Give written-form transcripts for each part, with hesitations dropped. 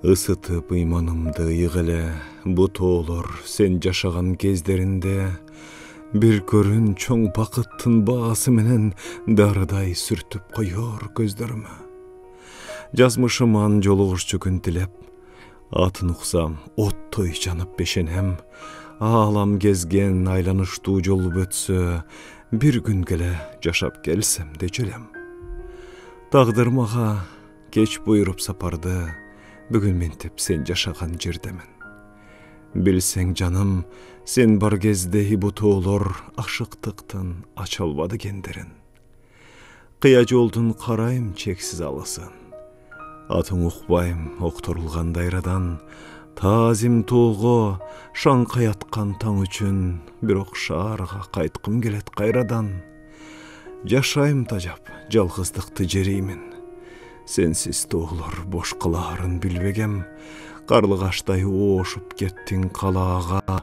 Isıtıp imanımdı yığıle, bu toğlor sen yaşagan kezderinde, bir körün çoң bakıttın baası menen darıday sürtüp koyor gözlerime. Жазмышыман жолугушчу күн тилеп, атын уксам оттой жанып бешенем, алам кезген айланыштуу жол бөтсө, bir gün келе жашап келсем де желем. Тагдыр мага кеч буйруп сапарды, бүгүн ментип сен жашаган жердемин. Билсең жаным, сен бар кезде бу тоолор ашыктыктан ача албады кендерин. Кыя жолдун карайм чексиз алысын. Атың укпайм окторулган дайрадан, тазим тоого шаңкай аткан таң үчүн, бирок шаарга кайткым келет кайрадан. Жашайм тажап, жалгыздыкты жериймин. Сенсиз тоолор бош кылаарын билбегем, карлыгаштай оошуп кеттиң калаага,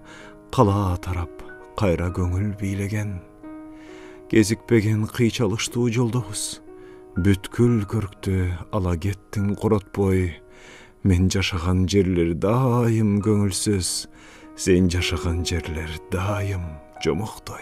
кала тарап кайра көңүл бийлеген. Кезикпеген кыйчалыштуу жолдобуз, бүткүл көрктү ала кеттиң коротпой. Мен жашаган жерлер дайым көңүлсүз, сен жашаган жерлер дайым жомоктой.